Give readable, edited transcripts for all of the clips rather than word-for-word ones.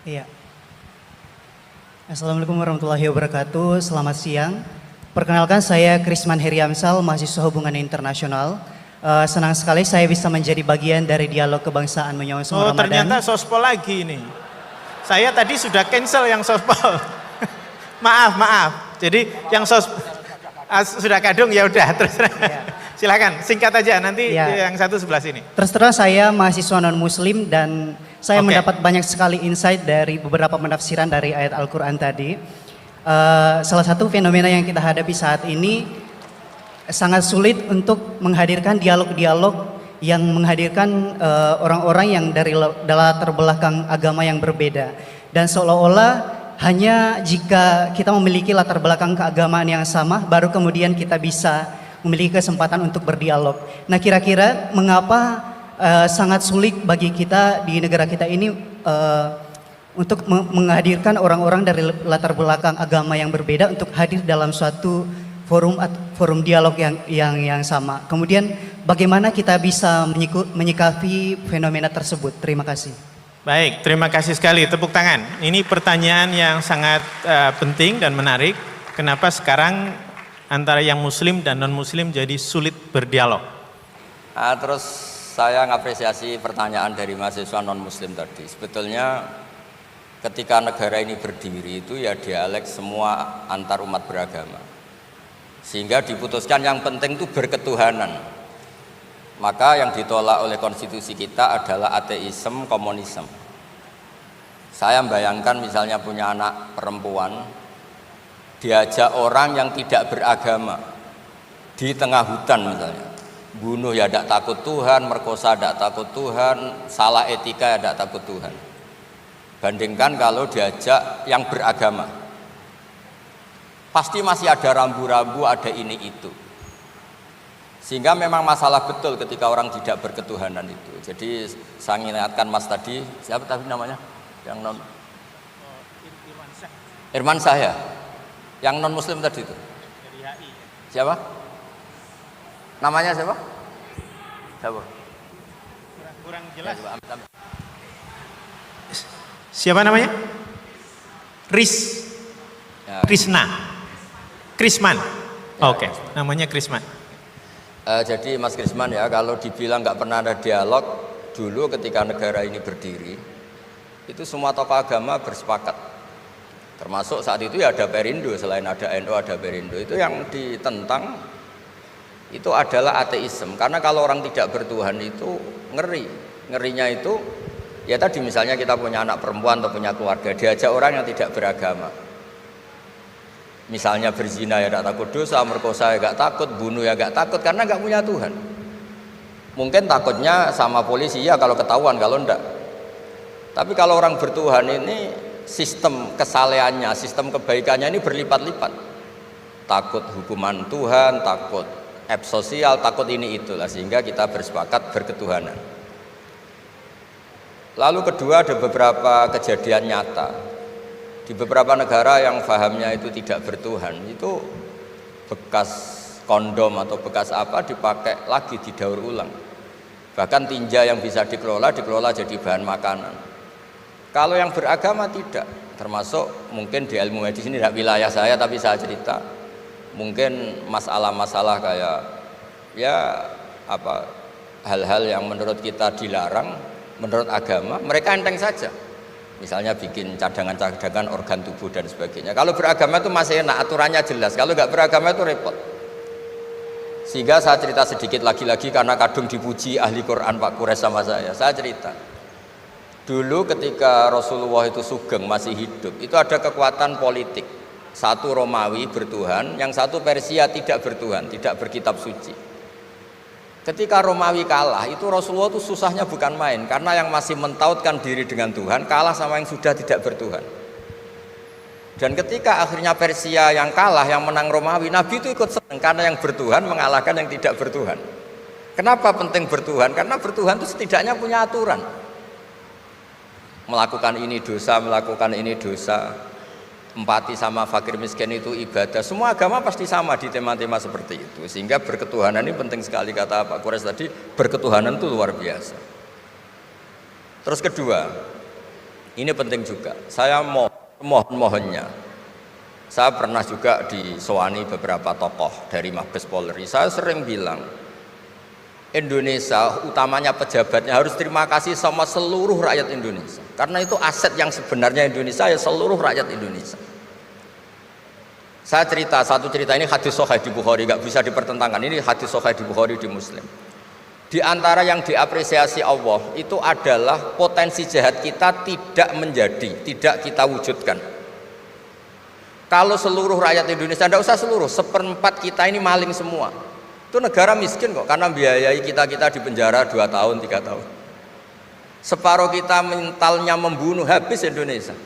Iya. Assalamualaikum warahmatullahi wabarakatuh. Selamat siang. Perkenalkan saya Krisman Heriamsal, mahasiswa hubungan internasional. Senang sekali saya bisa menjadi bagian dari dialog kebangsaan menyongsong Ramadan. Ternyata sospol lagi ini. Saya tadi sudah cancel yang sospol. maaf. Jadi yang sudah kadung ya udah terus. Ya. Silakan singkat aja nanti ya. Yang satu sebelah sini. Terus terang saya mahasiswa non muslim dan saya mendapat banyak sekali insight dari beberapa penafsiran dari ayat Al-Quran tadi. Salah satu fenomena yang kita hadapi saat ini sangat sulit untuk menghadirkan dialog-dialog yang menghadirkan orang-orang yang dari latar belakang agama yang berbeda. Dan seolah-olah hanya jika kita memiliki latar belakang keagamaan yang sama, baru kemudian kita bisa memiliki kesempatan untuk berdialog. Nah, kira-kira mengapa sangat sulit bagi kita di negara kita ini untuk menghadirkan orang-orang dari latar belakang agama yang berbeda untuk hadir dalam suatu forum dialog yang sama. Kemudian bagaimana kita bisa menyikapi fenomena tersebut? Terima kasih. Baik, terima kasih sekali. Tepuk tangan. Ini pertanyaan yang sangat penting dan menarik. Kenapa sekarang antara yang muslim dan non muslim jadi sulit berdialog? Terus saya mengapresiasi pertanyaan dari mahasiswa non muslim tadi. Sebetulnya ketika negara ini berdiri itu ya dialek semua antar umat beragama. Sehingga diputuskan yang penting itu berketuhanan. Maka yang ditolak oleh konstitusi kita adalah ateisme, komunisme. Saya membayangkan misalnya punya anak perempuan, diajak orang yang tidak beragama di tengah hutan misalnya, bunuh ya tidak takut Tuhan, merkosa tidak takut Tuhan, salah etika ya tidak takut Tuhan. Bandingkan kalau diajak yang beragama, pasti masih ada rambu-rambu, ada ini itu. Sehingga memang masalah betul ketika orang tidak berketuhanan itu. Jadi saya ingatkan Mas tadi, siapa tadi namanya? Yang non Irman Syah. Yang non muslim tadi itu. Siapa? Namanya siapa? Siapa? Kurang jelas. Siapa namanya? Krisman. Oke, namanya Krisman. Jadi Mas Krisman ya, kalau dibilang nggak pernah ada dialog dulu ketika negara ini berdiri, itu semua tokoh agama bersepakat. Termasuk saat itu ya ada Perindo, selain ada NU ada Perindo. Itu yang ditentang itu adalah ateisme. Karena kalau orang tidak bertuhan itu ngerinya itu ya tadi misalnya kita punya anak perempuan atau punya keluarga, diajak orang yang tidak beragama. Misalnya berzina ya tidak takut dosa, merkosa ya tidak takut, bunuh ya tidak takut karena nggak punya Tuhan. Mungkin takutnya sama polisi ya kalau ketahuan, kalau enggak. Tapi kalau orang bertuhan ini sistem kesalehannya, sistem kebaikannya ini berlipat-lipat. Takut hukuman Tuhan, takut sosial, takut ini itulah, sehingga kita bersepakat berketuhanan. Lalu kedua, ada beberapa kejadian nyata di beberapa negara yang fahamnya itu tidak bertuhan, itu bekas kondom atau bekas apa dipakai lagi, didaur ulang. Bahkan tinja yang bisa dikelola jadi bahan makanan. Kalau yang beragama tidak, termasuk mungkin di ilmu medis ini tidak wilayah saya tapi saya cerita, mungkin masalah-masalah kayak ya apa hal-hal yang menurut kita dilarang, menurut agama mereka enteng saja. Misalnya bikin cadangan-cadangan organ tubuh dan sebagainya. Kalau beragama itu masih enak, aturannya jelas. Kalau nggak beragama itu repot. Sehingga saya cerita sedikit lagi-lagi karena kadung dipuji ahli Quran Pak Kures sama saya. Saya cerita. Dulu ketika Rasulullah itu sugeng masih hidup, itu ada kekuatan politik. Satu Romawi bertuhan, yang satu Persia tidak bertuhan, tidak berkitab suci. Ketika Romawi kalah, itu Rasulullah itu susahnya bukan main, karena yang masih mentautkan diri dengan Tuhan kalah sama yang sudah tidak bertuhan. Dan ketika akhirnya Persia yang kalah, yang menang Romawi, Nabi itu ikut senang karena yang bertuhan mengalahkan yang tidak bertuhan. Kenapa penting bertuhan? Karena bertuhan itu setidaknya punya aturan. Melakukan ini dosa, melakukan ini dosa. Empati sama fakir miskin itu ibadah. Semua agama pasti sama di tema-tema seperti itu. Sehingga berketuhanan ini penting sekali, kata Pak Kures tadi, berketuhanan itu luar biasa. Terus kedua, Ini penting juga. Saya mohonnya. Saya pernah juga disowani beberapa tokoh dari Mabes Polri. Saya sering bilang, Indonesia, utamanya pejabatnya harus terima kasih sama seluruh rakyat Indonesia. Karena itu aset yang sebenarnya Indonesia ya seluruh rakyat Indonesia. Saya satu cerita ini hadis sahih di Bukhari, nggak bisa dipertentangkan. Ini hadis sahih di Bukhari di Muslim. Di antara yang diapresiasi Allah itu adalah potensi jahat kita tidak menjadi, tidak kita wujudkan. Kalau seluruh rakyat Indonesia, tidak usah seluruh, 1/4 kita ini maling semua. Itu negara miskin kok, karena biayai kita di penjara 2 tahun, 3 tahun. Separuh kita mentalnya membunuh, habis Indonesia.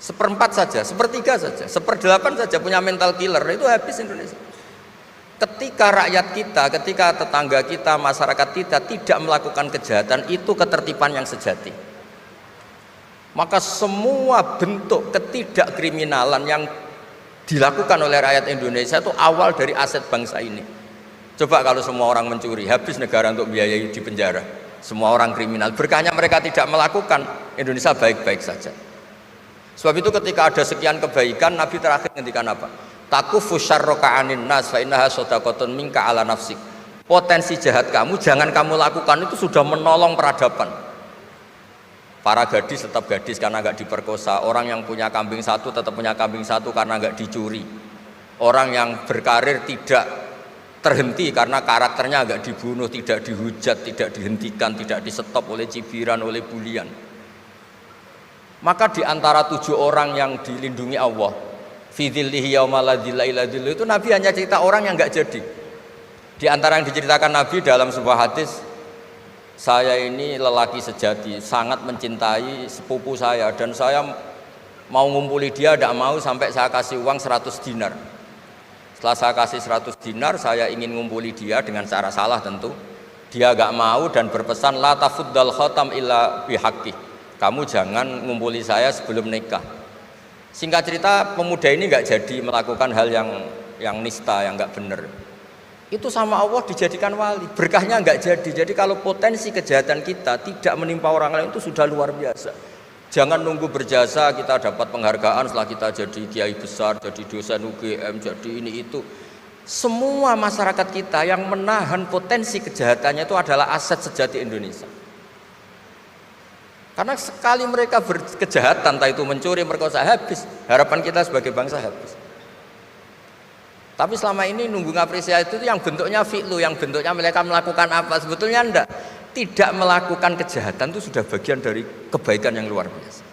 1/4 saja, 1/3 saja, 1/8 saja punya mental killer, itu habis Indonesia. Ketika rakyat kita, ketika tetangga kita, masyarakat kita tidak melakukan kejahatan, itu ketertiban yang sejati. Maka semua bentuk ketidakkriminalan yang dilakukan oleh rakyat Indonesia itu awal dari aset bangsa ini. Coba kalau semua orang mencuri, habis negara untuk biayai di penjara. Semua orang kriminal, berkahnya mereka tidak melakukan, Indonesia baik-baik saja. Sebab itu ketika ada sekian kebaikan, Nabi terakhir ngendikan apa? Takufu syarroka anin nas fa innaha shadaqatun minka ala nafsik. Potensi jahat kamu jangan kamu lakukan, itu sudah menolong peradaban. Para gadis tetap gadis karena nggak diperkosa. Orang yang punya kambing satu tetap punya kambing satu karena nggak dicuri. Orang yang berkarir tidak terhenti karena karakternya nggak dibunuh, tidak dihujat, tidak dihentikan, tidak disetop oleh cibiran, oleh bulian. Maka di antara 7 orang yang dilindungi Allah, fi dzillihi yauma la dzilla illa dzilluh, itu Nabi hanya cerita orang yang nggak jadi. Di antara yang diceritakan Nabi dalam sebuah hadis, saya ini lelaki sejati, sangat mencintai sepupu saya, dan saya mau ngumpuli dia, tidak mau sampai saya kasih uang 100 dinar. Setelah saya kasih 100 dinar, saya ingin ngumpuli dia dengan cara salah tentu. Dia gak mau dan berpesan, la tafuddal khatam illa bihaqqi. Kamu jangan ngumpuli saya sebelum nikah. Singkat cerita, pemuda ini gak jadi melakukan hal yang nista, yang gak benar. Itu sama Allah dijadikan wali, berkahnya nggak jadi. Jadi kalau potensi kejahatan kita tidak menimpa orang lain itu sudah luar biasa. Jangan nunggu berjasa kita dapat penghargaan setelah kita jadi kiai besar, jadi dosen UGM, jadi ini itu. Semua masyarakat kita yang menahan potensi kejahatannya itu adalah aset sejati Indonesia. Karena sekali mereka berkejahatan, entah itu mencuri, merkosa, habis. Harapan kita sebagai bangsa habis. Tapi selama ini nunggu ngapresiasi itu yang bentuknya fi'lu, yang bentuknya mereka melakukan apa, sebetulnya enggak. Tidak melakukan kejahatan itu sudah bagian dari kebaikan yang luar biasa.